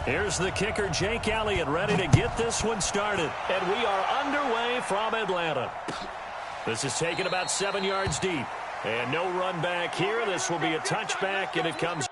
Here's the kicker, Jake Elliott, ready to get this one started. And we are underway from Atlanta. This is taken about 7 yards deep. And no run back here. This will be a touchback, and it comes.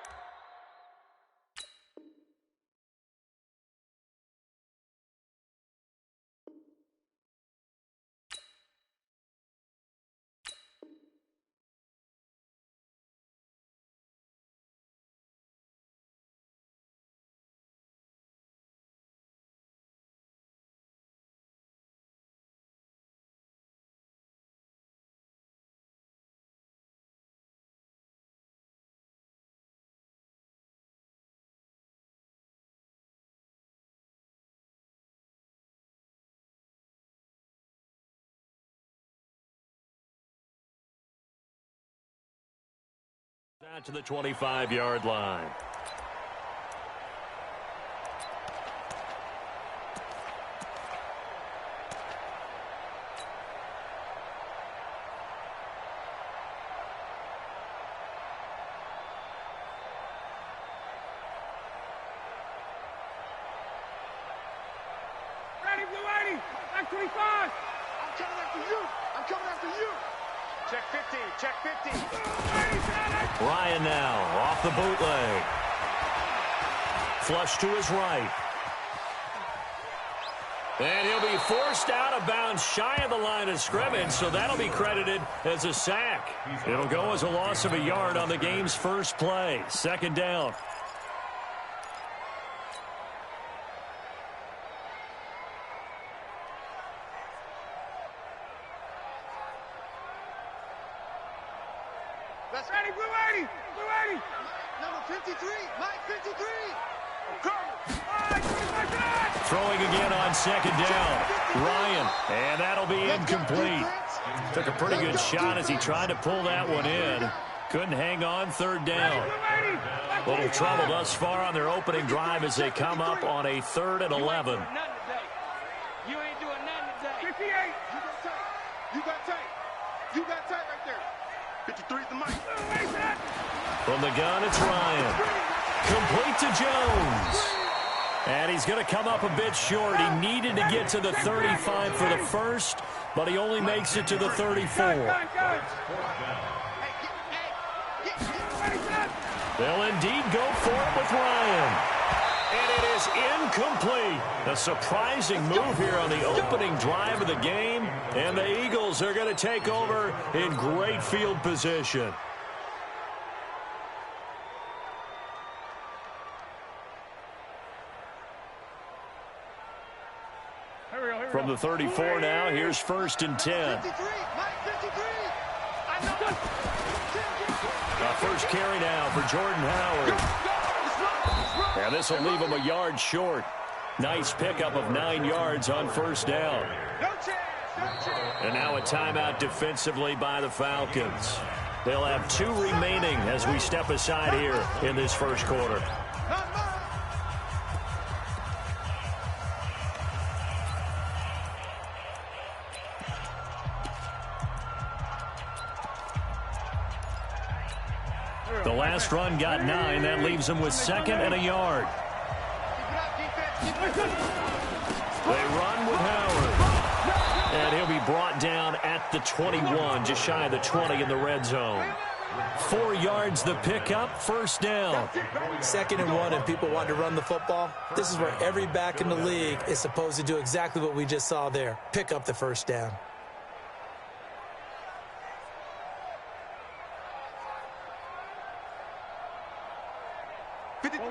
Out to the 25-yard line. Ready, blue 80, back 25. I'm coming after you. I'm coming after you. Check 50, check 50. Ryan now off the bootleg. Flush to his right. And he'll be forced out of bounds shy of the line of scrimmage, so that'll be credited as a sack. It'll go as a loss of a yard on the game's first play. Second down. That's ready, blue 80, blue 80. Number 53, Mike 53. Throwing again on second down. Ryan, and that'll be incomplete. Took a pretty good shot as he tried to pull that one in. Couldn't hang on, third down. Little trouble thus far on their opening drive as they come up on a 3rd and 11. You ain't doing nothing today. 58. You got tight. You got tight right there. 53 is the mic. From the gun, it's Ryan. Complete to Jones. And he's going to come up a bit short. He needed to get to the 35 for the first, but he only makes it to the 34. They'll indeed go for it with Ryan. And it is incomplete. A surprising move here on the opening drive of the game. And the Eagles are going to take over in great field position. From the 34 now, here's 1st and 10. First carry now for Jordan Howard. And this will leave him a yard short. Nice pickup of 9 yards on first down. And now a timeout defensively by the Falcons. They'll have 2 remaining as we step aside here in this first quarter. The last run got 9. That leaves him with 2nd and a yard. They run with Howard. And he'll be brought down at the 21, just shy of the 20 in the red zone. 4 yards the pickup, first down. 2nd and 1, and people want to run the football. This is where every back in the league is supposed to do exactly what we just saw there. Pick up the first down.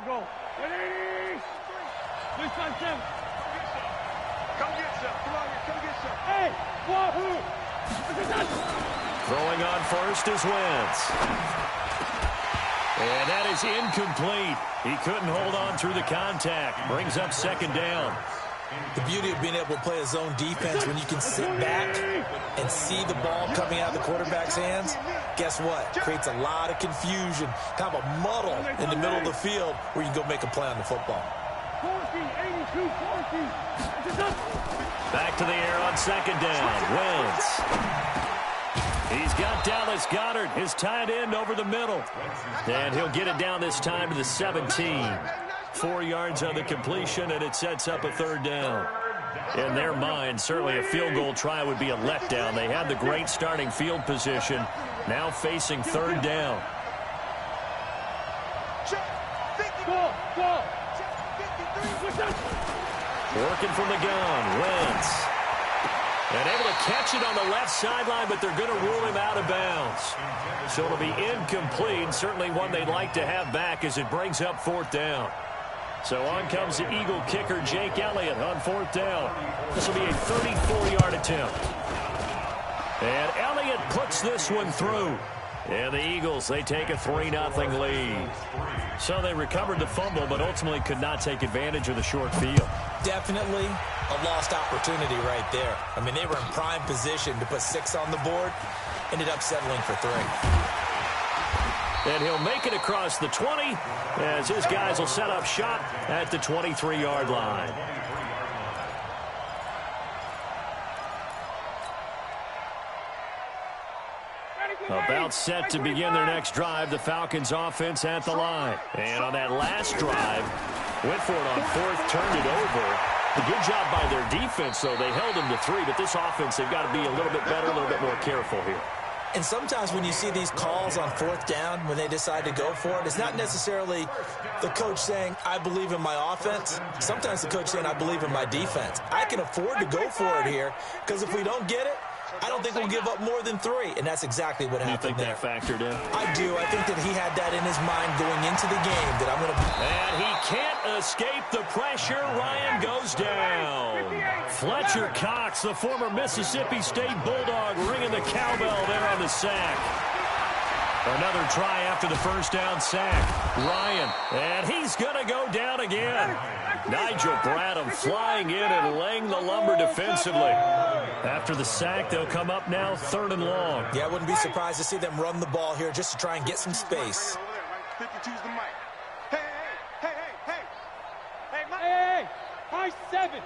Go. 180. Please find some. Come get some. Come on here. Come get some. Hey, wahoo. Throwing on first is Wentz. And that is incomplete. He couldn't hold on through the contact. Brings up 2nd down. The beauty of being able to play a zone defense when you can sit back and see the ball coming out of the quarterback's hands, guess what? Creates a lot of confusion, kind of a muddle in the middle of the field where you can go make a play on the football. Back to the air on 2nd down. Wentz. He's got Dallas Goedert, his tight end, over the middle. And he'll get it down this time to the 17. 4 yards on the completion, and it sets up a third down. In their mind, certainly a field goal try would be a letdown. They had the great starting field position, now facing third down. Working from the gun, Wentz. And able to catch it on the left sideline, but they're going to rule him out of bounds. So it'll be incomplete, certainly one they'd like to have back as it brings up fourth down. So on comes the Eagle kicker, Jake Elliott, on fourth down. This will be a 34-yard attempt. And Elliott puts this one through. And the Eagles, they take a 3-0 lead. So they recovered the fumble, but ultimately could not take advantage of the short field. Definitely a lost opportunity right there. I mean, they were in prime position to put 6 on the board. Ended up settling for 3. And he'll make it across the 20 as his guys will set up shop at the 23-yard line. About set to begin their next drive, the Falcons offense at the line. And on that last drive, went for it on fourth, turned it over. A good job by their defense, though. They held them to 3, but this offense, they've got to be a little bit better, a little bit more careful here. And sometimes when you see these calls on fourth down, when they decide to go for it, it's not necessarily the coach saying, I believe in my offense. Sometimes the coach saying, I believe in my defense. I can afford to go for it here because if we don't get it, I don't think we'll give up more than 3, and that's exactly what happened there. You think that factored in? I do. I think that he had that in his mind going into the game that I'm going to... And he can't escape the pressure. Ryan goes down. Fletcher Cox, the former Mississippi State Bulldog, ringing the cowbell there on the sack. Another try after the first down sack. Ryan, and he's going to go down again. Nigel Bradham flying in and laying the lumber defensively. After the sack, they'll come up now 3rd and long. Yeah, I wouldn't be surprised to see them run the ball here just to try and get some space. 52's the mic. Hey, high 7.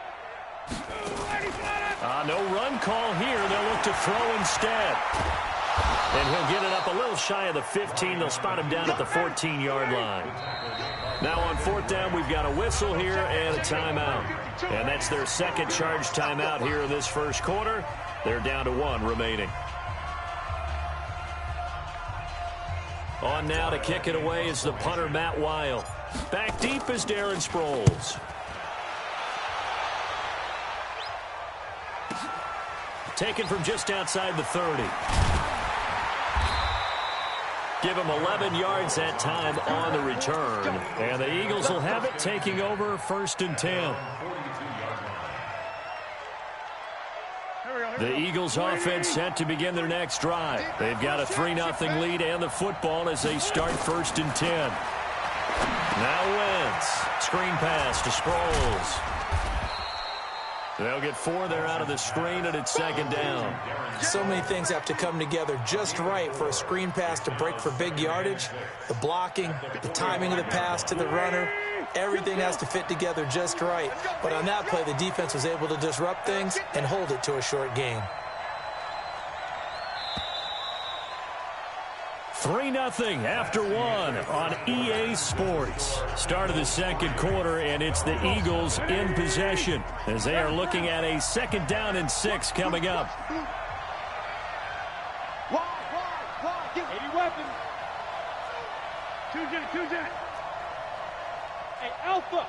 No run call here. They'll look to throw instead. And he'll get it up a little shy of the 15. They'll spot him down at the 14-yard line. Now on fourth down, we've got a whistle here and a timeout. And that's their second charge timeout here in this first quarter. They're down to 1 remaining. On now to kick it away is the punter, Matt Weil. Back deep is Darren Sproles. Taken from just outside the 30. Give him 11 yards that time on the return. And the Eagles will have it, taking over 1st and 10. The Eagles offense set to begin their next drive. They've got a 3-0 lead and the football as they start 1st and 10. Now Wentz. Screen pass to Sproles. They'll get 4 there out of the screen, and it's 2nd down. So many things have to come together just right for a screen pass to break for big yardage. The blocking, the timing of the pass to the runner, everything has to fit together just right. But on that play, the defense was able to disrupt things and hold it to a short gain. 3-0 after 1 on EA Sports. Start of the second quarter, and it's the Eagles in possession as they are looking at a 2nd down and 6 coming up. Any weapons? Two jet. Hey, Alpha.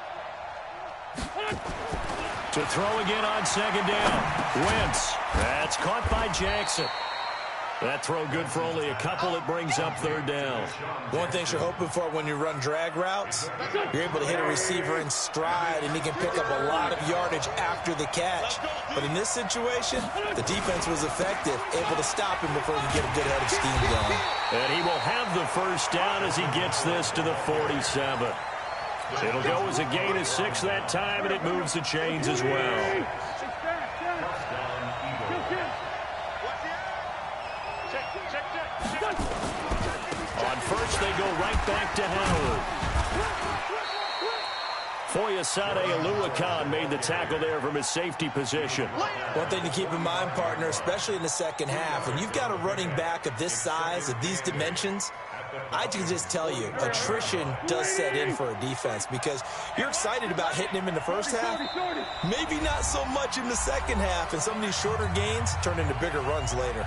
To throw again on 2nd down. Wentz. That's caught by Jackson. That throw good for only a couple. It brings up 3rd down. One thing you're hoping for when you run drag routes, you're able to hit a receiver in stride, and he can pick up a lot of yardage after the catch. But in this situation, the defense was effective, able to stop him before he could get a good head of steam going. And he will have the 1st down as he gets this to the 47. It'll go as a gain of 6 that time, and it moves the chains as well. On first, they go right back to Howard. Foyesade Aluakan made the tackle there from his safety position. One thing to keep in mind, partner, especially in the second half, when you've got a running back of this size, of these dimensions, I can just tell you, attrition does set in for a defense because you're excited about hitting him in the first half. Maybe not so much in the second half, and some of these shorter gains turn into bigger runs later.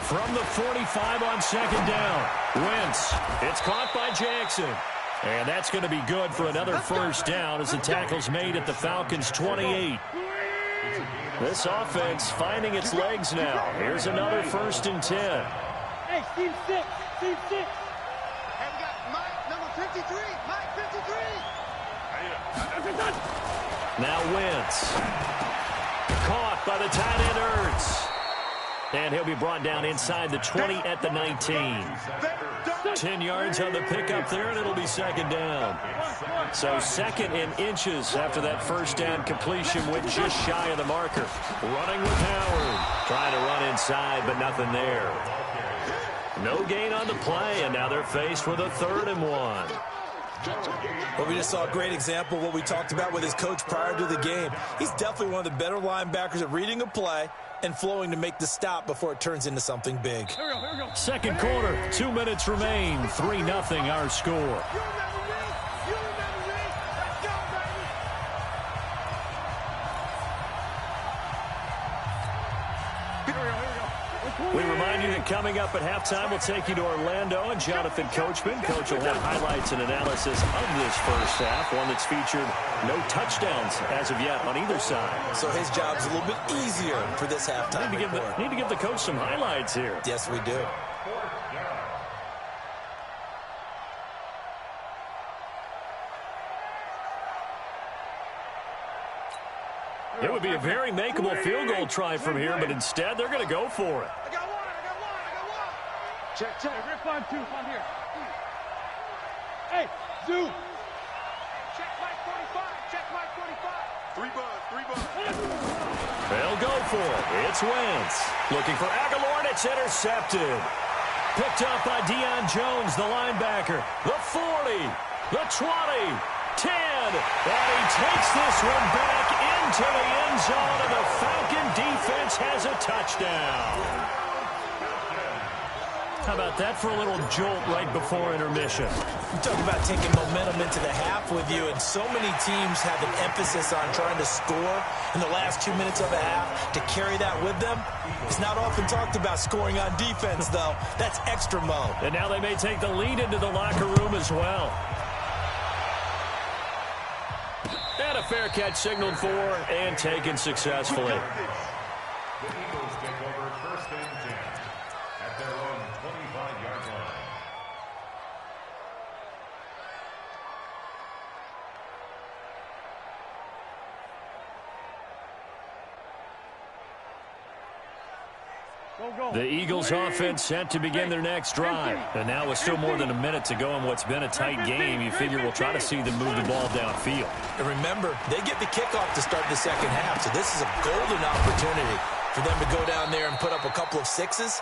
From the 45 on second down, Wentz. It's caught by Jackson. And that's going to be good for another first down as the tackle's made at the Falcons' 28. This offense finding its legs now. Here's another 1st and 10. Hey, Steve 6. Steve 6. And we got Mike, number 53. Mike 53. Now Wentz. Caught by the tight end Ertz. And he'll be brought down inside the 20 at the 19. 10 yards on the pickup there, and it'll be second down. So 2nd and inches after that first down completion went just shy of the marker. Running with Howard. Trying to run inside, but nothing there. No gain on the play, and now they're faced with a 3rd and 1. Well, we just saw a great example of what we talked about with his coach prior to the game. He's definitely one of the better linebackers at reading a play and flowing to make the stop before it turns into something big. Here we go. Second quarter, 2 minutes remain, 3-0 our score. We remind you that coming up at halftime, we'll take you to Orlando and Jonathan Coachman. Coach will have highlights and analysis of this first half, one that's featured no touchdowns as of yet on either side. So his job's a little bit easier for this halftime report. Need to give the coach some highlights here. Yes, we do. It would be a very makeable field goal try from here, but instead they're going to go for it. I got one. Check. Rip on 2. On here. Hey, zoom. Check Mike 45. Check Mike 45. 3 buzz. They'll go for it. It's Wentz. Looking for Aguilar, and it's intercepted. Picked up by Deion Jones, the linebacker. The 40, the 20, 10. And he takes this one back into the end zone, and the Falcon defense has a touchdown. How about that for a little jolt right before intermission? You talk about taking momentum into the half with you, and so many teams have an emphasis on trying to score in the last 2 minutes of the half. To carry that with them, it's not often talked about scoring on defense, though. That's extra mode. And now they may take the lead into the locker room as well. And a fair catch signaled for and taken successfully. The Eagles take over 1st and 10 at their own 25-yard line. The Eagles offense set to begin their next drive. And now with still more than a minute to go in what's been a tight game, you figure we'll try to see them move the ball downfield. And remember, they get the kickoff to start the second half, so this is a golden opportunity for them to go down there and put up a couple of 6s.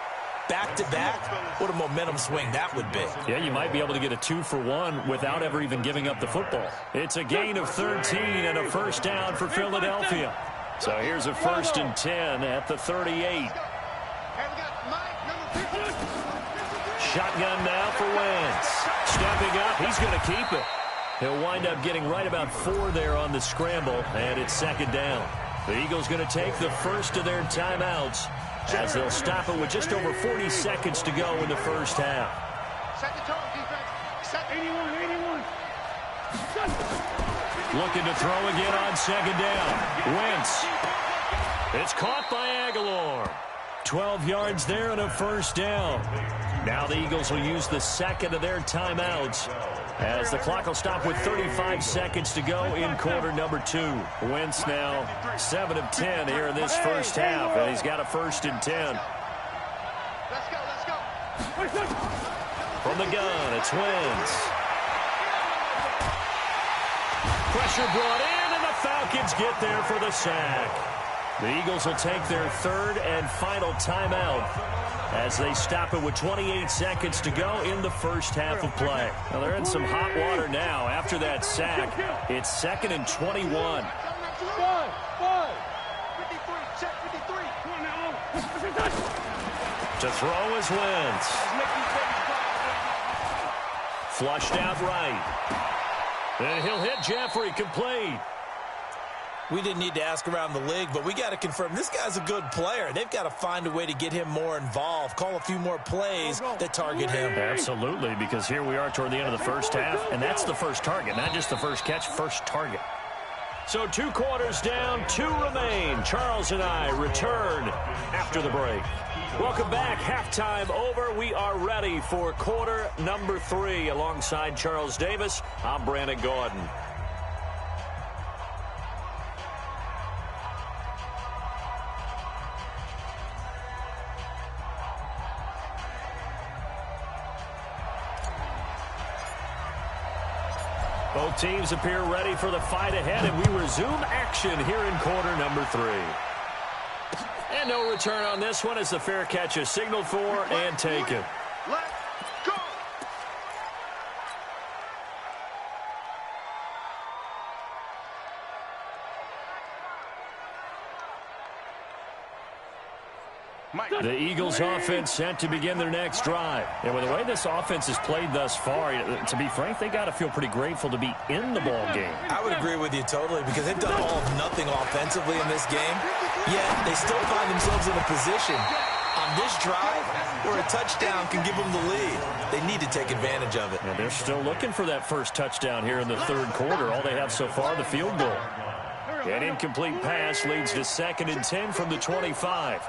Back-to-back, what a momentum swing that would be. Yeah, you might be able to get a 2-for-1 without ever even giving up the football. It's a gain of 13 and a first down for Philadelphia. So here's a 1st and 10 at the 38. Shotgun now for Wentz. Stepping up, he's going to keep it. He'll wind up getting right about 4 there on the scramble, and it's second down. The Eagles going to take the first of their timeouts as they'll stop it with just over 40 seconds to go in the first half. Set the tone, defense. Set 81. Looking to throw again on second down. Wentz. It's caught by Aguilar. 12 yards there and a first down. Now the Eagles will use the second of their timeouts as the clock will stop with 35 seconds to go in quarter number 2. Wentz now 7 of 10 here in this first half, and he's got a 1st and 10. Let's go. From the gun, it's Wentz. Pressure brought in, and the Falcons get there for the sack. The Eagles will take their third and final timeout as they stop it with 28 seconds to go in the first half of play. Now they're in some hot water now after that sack. It's 2nd and 21. To throw is Wentz. Flushed out right. And he'll hit Jeffrey complete. We didn't need to ask around the league, but we got to confirm this guy's a good player. They've got to find a way to get him more involved, call a few more plays that target him. Absolutely, because here we are toward the end of the first half, and that's the first target, not just the first catch, first target. So 2 quarters down, 2 remain. Charles and I return after the break. Welcome back. Halftime over. We are ready for quarter number 3. Alongside Charles Davis, I'm Brandon Gordon. Both teams appear ready for the fight ahead, and we resume action here in quarter number 3. And no return on this one as the fair catch is signaled for and taken. Let's go! The Eagles offense set to begin their next drive. And with the way this offense has played thus far, to be frank, they got to feel pretty grateful to be in the ball game. I would agree with you totally because they've done all of nothing offensively in this game, yet they still find themselves in a position on this drive where a touchdown can give them the lead. They need to take advantage of it. And they're still looking for that first touchdown here in the third quarter. All they have so far, the field goal. An incomplete pass leads to 2nd and 10 from the 25.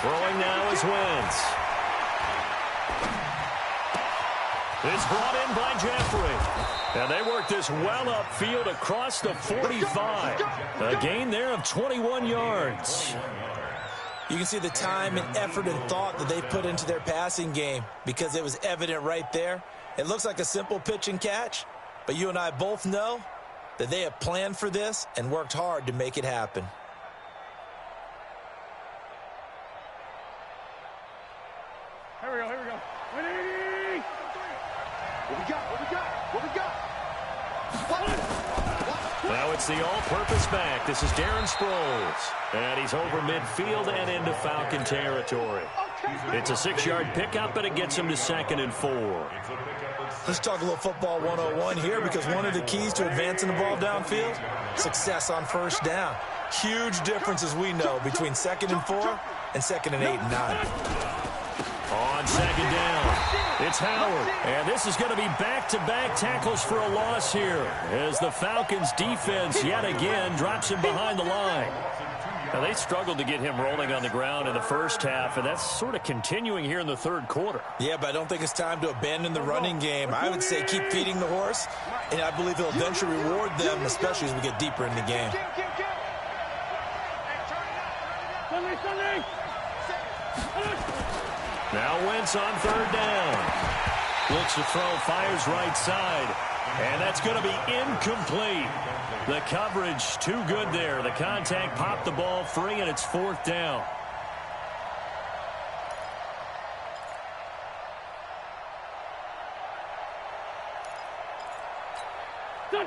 Throwing now is Wentz. It's brought in by Jeffrey. And they work this well upfield across the 45. A gain there of 21 yards. You can see the time and effort and thought that they put into their passing game because it was evident right there. It looks like a simple pitch and catch, but you and I both know that they have planned for this and worked hard to make it happen. Now it's the all-purpose back. This is Darren Sproles. And he's over midfield and into Falcon territory. It's a 6-yard pickup, but it gets him to 2nd and 4. Let's talk a little football 101 here because one of the keys to advancing the ball downfield, success on first down. Huge difference, as we know, between 2nd and 4 and 2nd and 8 and 9. On 2nd down, it's Howard. And this is going to be back-to-back tackles for a loss here as the Falcons' defense yet again drops him behind the line. Now, they struggled to get him rolling on the ground in the first half, and that's sort of continuing here in the third quarter. Yeah, but I don't think it's time to abandon the running game. I would say keep feeding the horse, and I believe he'll eventually reward them, especially as we get deeper in the game. Now Wentz on 3rd down. Looks to throw, fires right side. And that's going to be incomplete. The coverage too good there. The contact popped the ball free, and it's 4th down.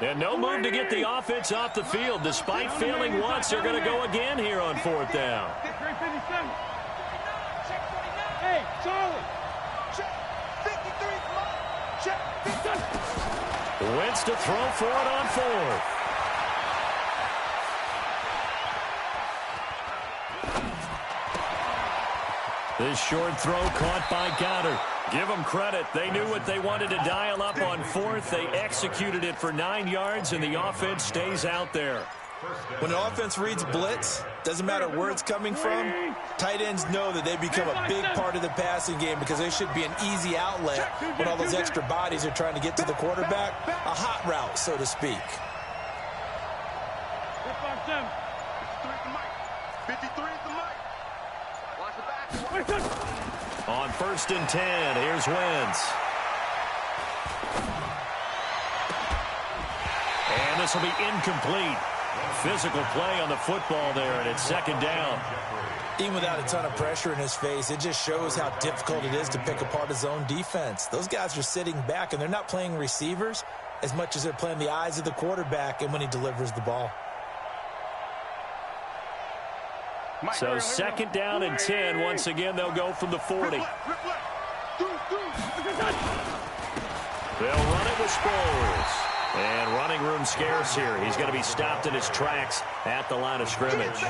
And no move to get the offense off the field. Despite failing once, they're going to go again here on 4th down. Hey, Charlie. Check 53. Check 53. Wentz to throw for it on 4th. This short throw caught by Goddard. Give them credit. They knew what they wanted to dial up on 4th. They executed it for 9 yards, and the offense stays out there. When an offense reads blitz, doesn't matter where it's coming from, tight ends know that they become a big part of the passing game because they should be an easy outlet when all those extra bodies are trying to get to the quarterback. A hot route, so to speak. 53 at the mic. Watch the back. On 1st and 10, here's Wentz. And this will be incomplete. Physical play on the football there, and it's second down. Even without a ton of pressure in his face, it just shows how difficult it is to pick apart his own defense. Those guys are sitting back, and they're not playing receivers as much as they're playing the eyes of the quarterback and when he delivers the ball. So second down and 10. Once again, they'll go from the 40. They'll run it with Sproles. And running room scarce here. He's going to be stopped in his tracks at the line of scrimmage.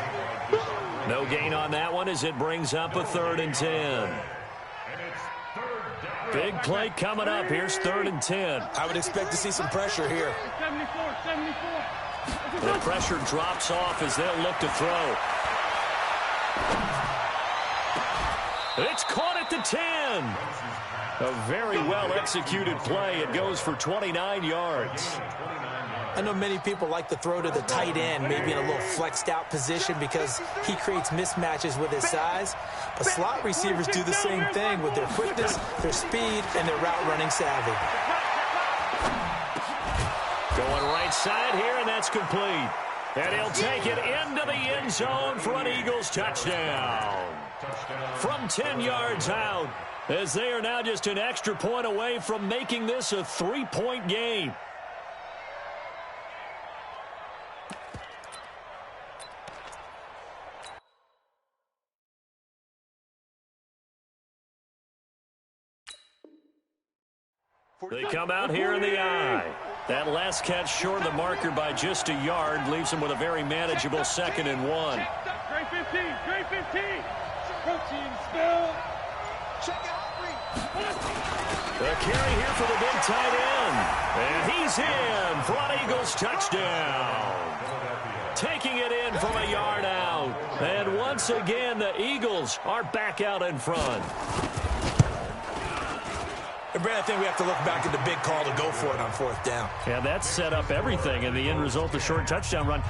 No gain on that one as it brings up a 3rd and 10. Big play coming up. Here's 3rd and 10. I would expect to see some pressure here. 74. The pressure drops off as they'll look to throw. It's caught at the 10. A very well-executed play. It goes for 29 yards. I know many people like to throw to the tight end, maybe in a little flexed-out position because he creates mismatches with his size. But slot receivers do the same thing with their quickness, their speed, and their route-running savvy. Going right side here, and that's complete. And he'll take it into the end zone for an Eagles touchdown. From 10 yards out, as they are now just an extra point away from making this a 3-point game. They come out here in the eye. That last catch short of the marker by just a yard leaves them with a very manageable 2nd and 1. Great 15. Great 15. Protein still. Check out. The carry here for the big tight end. And he's in for an Eagles touchdown. Taking it in from a yard out. And once again, the Eagles are back out in front. And Brad, I think we have to look back at the big call to go for it on 4th down. Yeah, that set up everything, and the end result, the short touchdown run.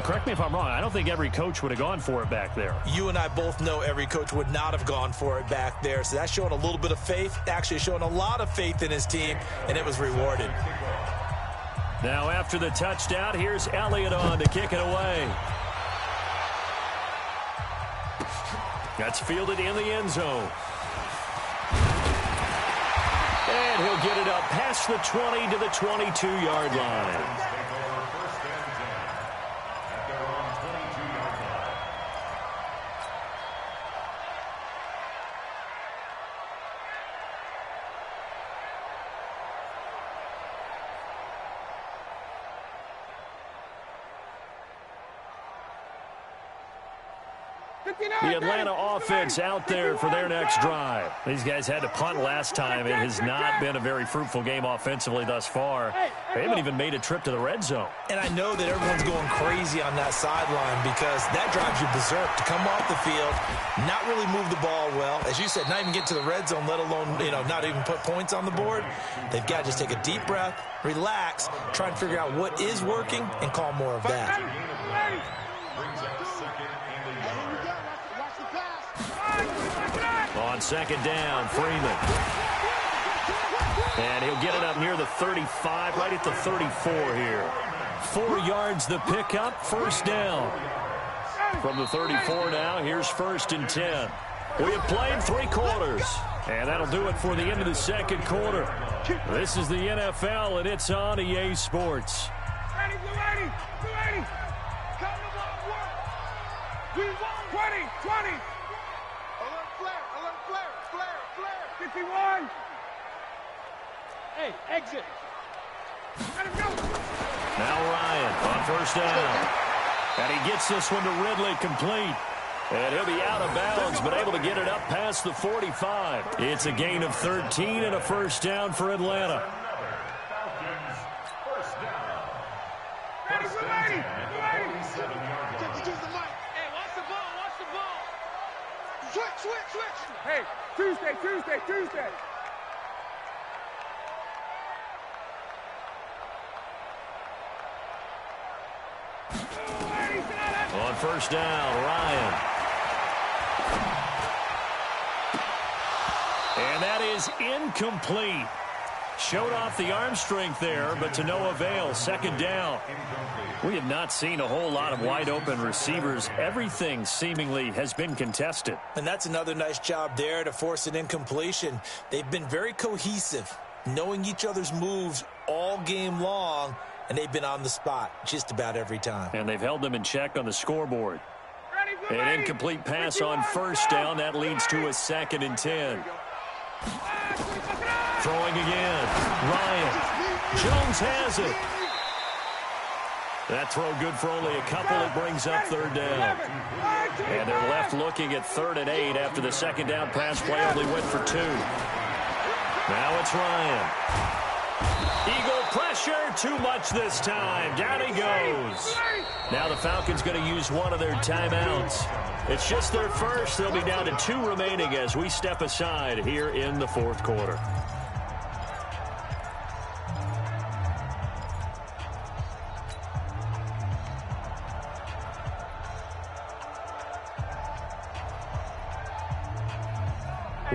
Correct me if I'm wrong. I don't think every coach would have gone for it back there. You and I both know every coach would not have gone for it back there. So that's showing a little bit of faith, actually showing a lot of faith in his team, and it was rewarded. Now after the touchdown, here's Elliott on to kick it away. That's fielded in the end zone. And he'll get it up past the 20 to the 22-yard line. The Atlanta offense out there for their next drive. These guys had to punt last time. It has not been a very fruitful game offensively thus far. They haven't even made a trip to the red zone. And I know that everyone's going crazy on that sideline because that drives you berserk to come off the field, not really move the ball well. As you said, not even get to the red zone, let alone, not even put points on the board. They've got to just take a deep breath, relax, try and figure out what is working, and call more of that. On second down, Freeman. And he'll get it up near the 35, right at the 34 here. 4 yards the pickup, 1st down. From the 34 now, here's 1st and 10. We have played 3 quarters. And that'll do it for the end of the 2nd quarter. This is the NFL, and it's on EA Sports. Ready, ready. Come to work. We won. 20. Alert flare. 51. Hey, exit. Let him go. Now Ryan on 1st down. And he gets this one to Ridley complete. And he'll be out of bounds, but able to get it up past the 45. It's a gain of 13 and a 1st down for Atlanta. Ready. Hey, watch the ball. Switch. Hey, Tuesday. On 1st down, Ryan. And that is incomplete. Showed off the arm strength there, but to no avail. Second down. We have not seen a whole lot of wide-open receivers. Everything seemingly has been contested. And that's another nice job there to force an incompletion. They've been very cohesive, knowing each other's moves all game long, and they've been on the spot just about every time. And they've held them in check on the scoreboard. An incomplete pass on first down. That leads to a 2nd and 10. Throwing again. Ryan. Jones has it. That throw good for only a couple. It brings up 3rd down. And they're left looking at 3rd and 8 after the second down pass play only went for 2. Now it's Ryan. Eagle pressure. Too much this time. Down he goes. Now the Falcons going to use one of their timeouts. It's just their first. They'll be down to 2 remaining as we step aside here in the 4th quarter.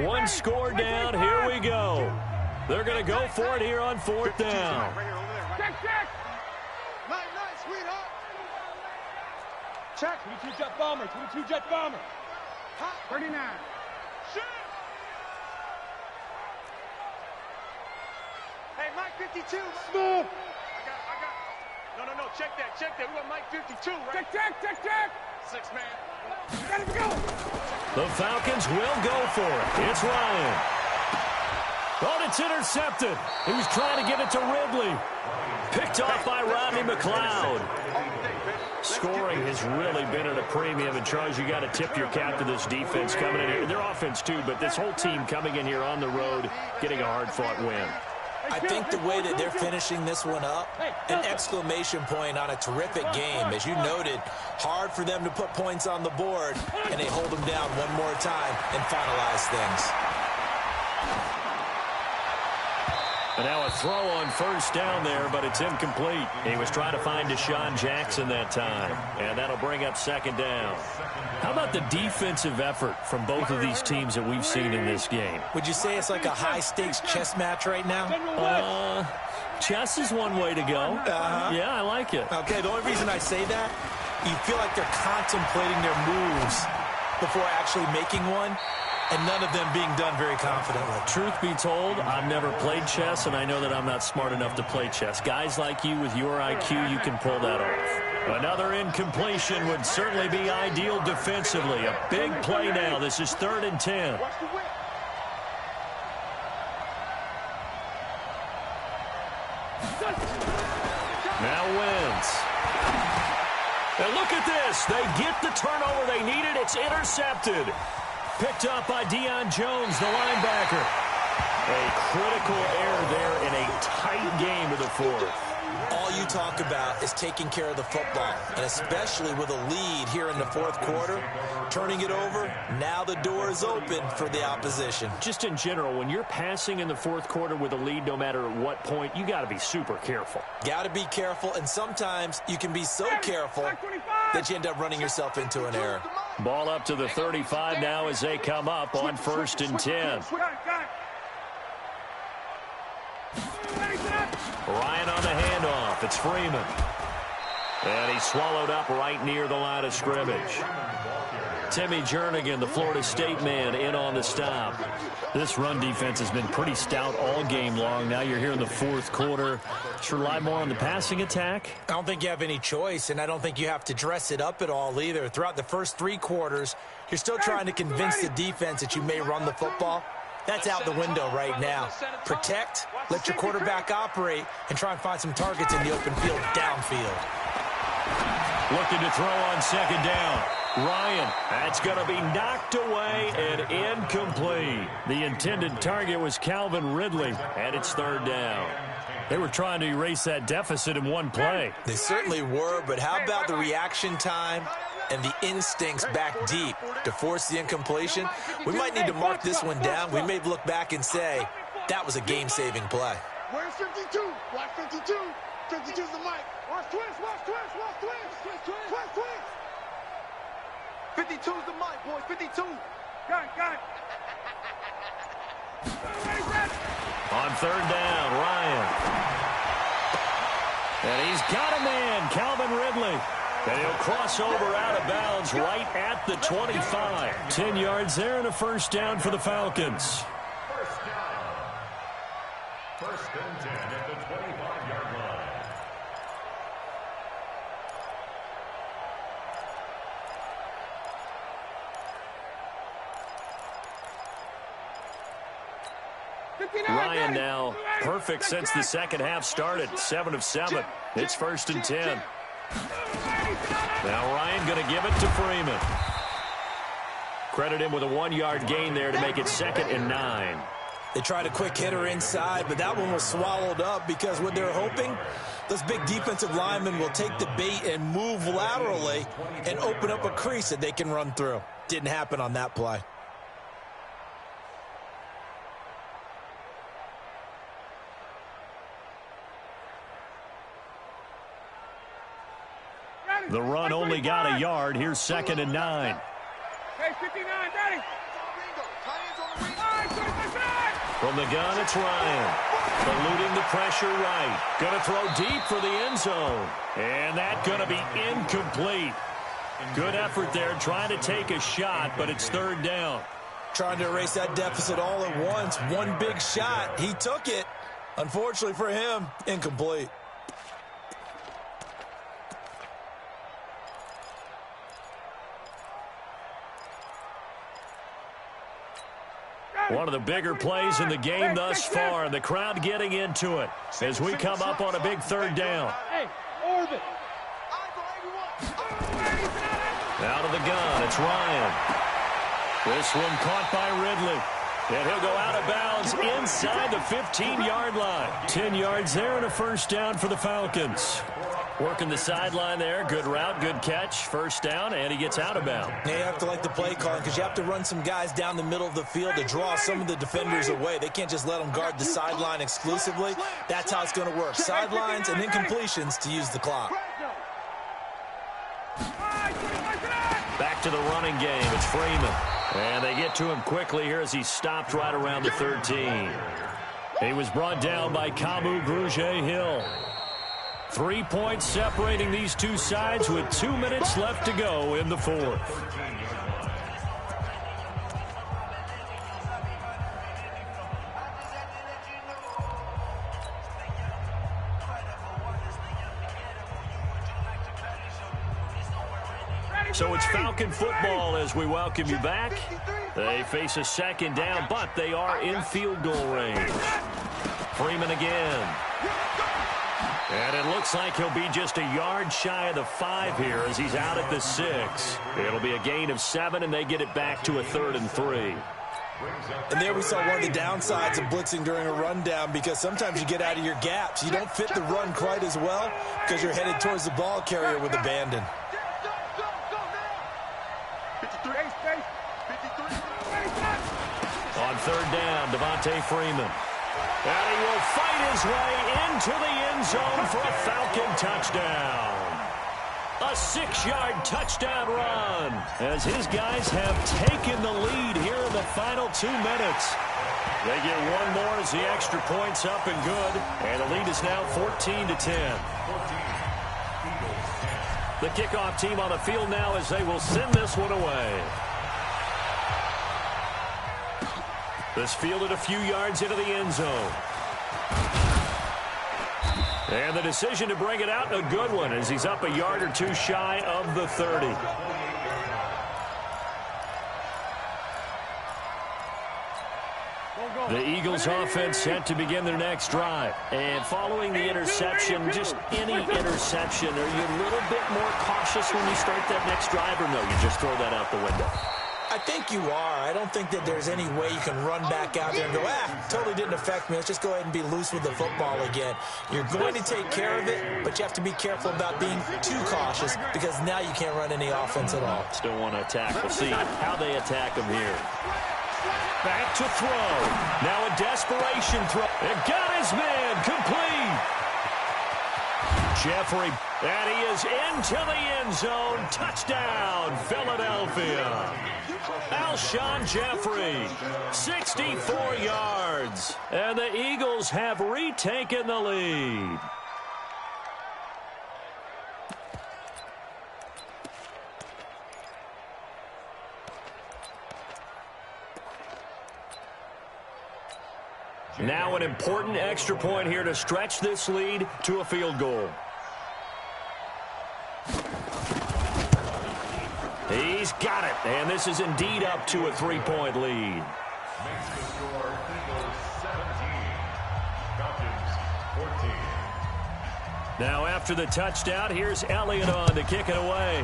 One score down. Here we go. They're going to go for it here on 4th down. Check. Nice, sweetheart. Check. 22 jet bomber. 22 jet bomber. 39. Shoot. Hey, Mike 52. Smooth. I got. No. Check that. We want Mike 52, right? Check. 6 man. Gotta go. The Falcons will go for it. It's Ryan. Oh, it's intercepted. He was trying to get it to Ridley. Picked off by Rodney McLeod. Scoring has really been at a premium. And, Charles, you got to tip your cap to this defense coming in here. Their offense, too, but this whole team coming in here on the road, getting a hard-fought win. I think the way that they're finishing this one up, an exclamation point on a terrific game. As you noted, hard for them to put points on the board, and they hold them down one more time and finalize things. And now a throw on first down there, but it's incomplete. He was trying to find Deshaun Jackson that time, and that'll bring up 2nd down. How about the defensive effort from both of these teams that we've seen in this game? Would you say it's like a high-stakes chess match right now? Chess is one way to go. Yeah, I like it. Okay, the only reason I say that, you feel like they're contemplating their moves before actually making one, and none of them being done very confidently. Truth be told, I've never played chess, and I know that I'm not smart enough to play chess. Guys like you with your IQ, you can pull that off. Another incompletion would certainly be ideal defensively. A big play now. This is 3rd and 10. Now Wentz. And look at this. They get the turnover they needed. It's intercepted. Picked up by Deion Jones, the linebacker. A critical error there in a tight game of the 4th. All you talk about is taking care of the football, and especially with a lead here in the 4th quarter, turning it over, now the door is open for the opposition. Just in general, when you're passing in the 4th quarter with a lead, no matter at what point, you got to be super careful. Got to be careful, and sometimes you can be so careful that you end up running yourself into an error. Ball up to the 35 now as they come up on 1st and 10. Ryan on the handoff. It's Freeman. And he's swallowed up right near the line of scrimmage. Timmy Jernigan, the Florida State man, in on the stop. This run defense has been pretty stout all game long. Now you're here in the 4th quarter. Should rely more on the passing attack? I don't think you have any choice, and I don't think you have to dress it up at all either. Throughout the first 3 quarters, you're still trying to convince the defense that you may run the football. That's out the window right now. Protect, let your quarterback operate, and try and find some targets in the open field downfield. Looking to throw on 2nd down. Ryan, that's going to be knocked away and incomplete. The intended target was Calvin Ridley, and it's 3rd down. They were trying to erase that deficit in one play. They certainly were, but how about the reaction time and the instincts back deep to force the incompletion? We might need to mark this one down. We may look back and say that was a game-saving play. Where's 52? Watch 52. 52's the mic. Watch twist. 52's the mic, boys. 52. Got it. On third down, Ryan. And he's got a man, Calvin Ridley. And he'll cross over out of bounds right at the 25. 10 yards there and a first down for the Falcons. First down. First and 10 at the 25-yard line. Ryan now perfect since the second half started. 7 of 7. It's first and 10. Now Ryan going to give it to Freeman. Credit him with a 1-yard gain there to make it 2nd and 9. They tried a quick hitter inside, but that one was swallowed up because what they're hoping, those big defensive linemen will take the bait and move laterally and open up a crease that they can run through. Didn't happen on that play. The run only got a yard. Here's 2nd and 9. Hey, 59, Daddy. From the gun, it's Ryan. Eluding the pressure right. Going to throw deep for the end zone. And that's going to be incomplete. Good effort there trying to take a shot, but it's third down. Trying to erase that deficit all at once. One big shot. He took it. Unfortunately for him, incomplete. One of the bigger plays in the game thus far, and the crowd getting into it as we come up on a big third down. Out of the gun, it's Ryan. This one caught by Ridley. And he'll go out of bounds inside the 15-yard line. 10 yards there and a first down for the Falcons. Working the sideline there. Good route, good catch. First down, and he gets out of bounds. Now you have to like the play calling because you have to run some guys down the middle of the field to draw some of the defenders away. They can't just let them guard the sideline exclusively. That's how it's going to work. Sidelines and incompletions to use the clock. Back to the running game. It's Freeman. And they get to him quickly here as he stopped right around the 13. He was brought down by Kamu Grugier-Hill. 3 points separating these two sides with 2 minutes left to go in the fourth. So it's Falcon football as we welcome you back. They face a second down, but they are in field goal range. Freeman again. And it looks like he'll be just a yard shy of the 5 here as he's out at the 6. It'll be a gain of 7, and they get it back to a 3rd and 3. And there we saw one of the downsides of blitzing during a rundown because sometimes you get out of your gaps. You don't fit the run quite as well because you're headed towards the ball carrier with abandon. On third down, Devontae Freeman. And he will fight his way into the end zone for a Falcon touchdown. A 6-yard touchdown run as his guys have taken the lead here in the final 2 minutes. They get one more as the extra point's up and good. And the lead is now 14-10. The kickoff team on the field now as they will send this one away. This fielded a few yards into the end zone. And the decision to bring it out, a good one, as he's up a yard or two shy of the 30. The Eagles offense set to begin their next drive. And following the interception, just any interception, are you a little bit more cautious when you start that next drive, or no, you just throw that out the window? I think you are. I don't think that there's any way you can run back out there and go, totally didn't affect me. Let's just go ahead and be loose with the football again. You're going to take care of it, but you have to be careful about being too cautious because now you can't run any offense at all. Still want to attack. We'll see how they attack him here. Back to throw. Now a desperation throw. It got his man complete. Jeffrey, and he is into the end zone. Touchdown, Philadelphia. Alshon Jeffrey, 64 yards. And the Eagles have retaken the lead. Now an important extra point here to stretch this lead to a field goal. He's got it, and this is indeed up to a 3-point lead. Makes the score Eagles 17, Falcons 14. Now after the touchdown, here's Elliott on to kick it away.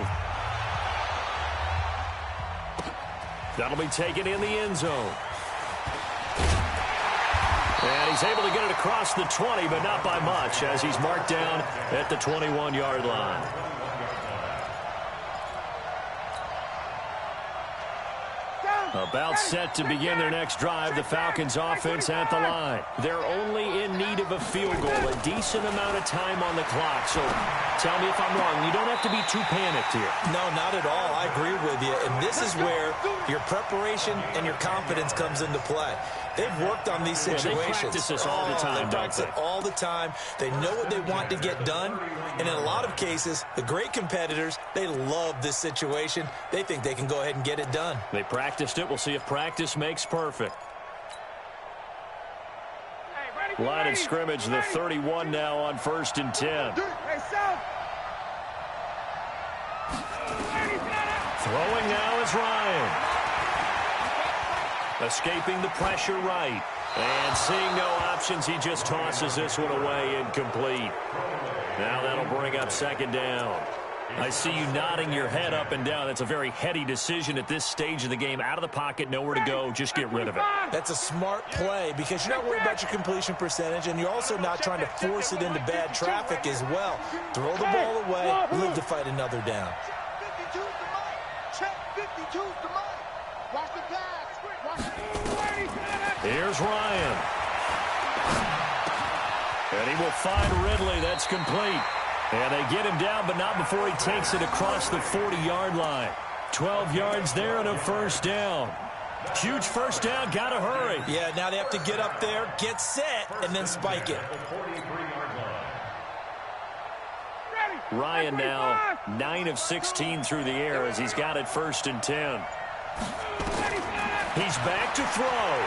That'll be taken in the end zone. And he's able to get it across the 20, but not by much, as he's marked down at the 21-yard line. About set to begin their next drive, the Falcons offense at the line. They're only in need of a field goal, a decent amount of time on the clock. So tell me if I'm wrong. You don't have to be too panicked here. No, not at all. I agree with you. And this is where your preparation and your confidence comes into play. They've worked on these situations. They practice this all the time, They practice it all the time. They know what they want to get done. And in a lot of cases, the great competitors, they love this situation. They think they can go ahead and get it done. They practiced it. We'll see if practice makes perfect. Line of scrimmage, the 31 now on 1st and 10. Throwing now is Ryan. Escaping the pressure right. And seeing no options, he just tosses this one away incomplete. Now that'll bring up 2nd down. I see you nodding your head up and down. That's a very heady decision at this stage of the game. Out of the pocket, nowhere to go. Just get rid of it. That's a smart play because you're not worried about your completion percentage, and you're also not trying to force it into bad traffic as well. Throw the ball away, live to fight another down. Here's Ryan. And he will find Ridley. That's complete. And they get him down, but not before he takes it across the 40-yard line. 12 yards there and a 1st down. Huge 1st down. Got to hurry. Yeah, now they have to get up there, get set, and then spike it. Ryan now 9 of 16 through the air as he's got it 1st and 10. He's back to throw.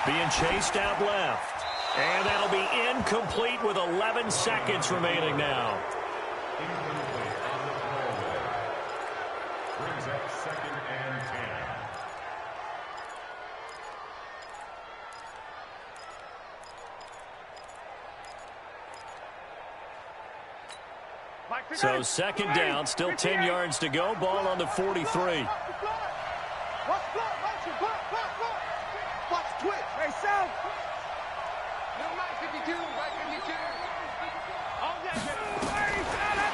Being chased out left. And that'll be incomplete with 11 seconds remaining now. Brings up 2nd and 10. So 2nd down, still 10 yards to go. Ball on the 43. Watch twitch. Hey, Sal.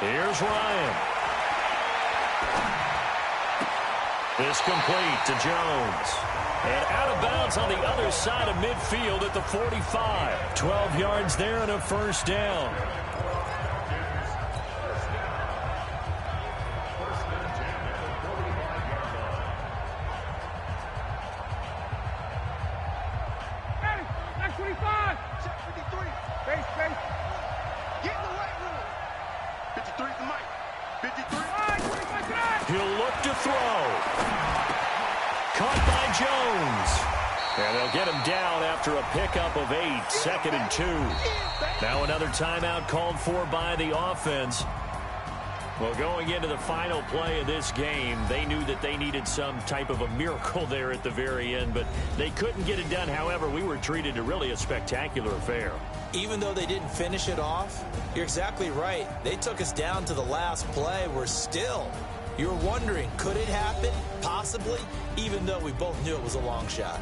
Here's Ryan. It's complete to Jones. And out of bounds on the other side of midfield at the 45. 12 yards there and a 1st down. He'll look to throw. Caught by Jones. And they'll get him down after a pickup of 8. 2nd and 2. Now another timeout called for by the offense. Well, going into the final play of this game, they knew that they needed some type of a miracle there at the very end, but they couldn't get it done. However, we were treated to really a spectacular affair. Even though they didn't finish it off, you're exactly right. They took us down to the last play. We're still, you're wondering, could it happen? Possibly, even though we both knew it was a long shot.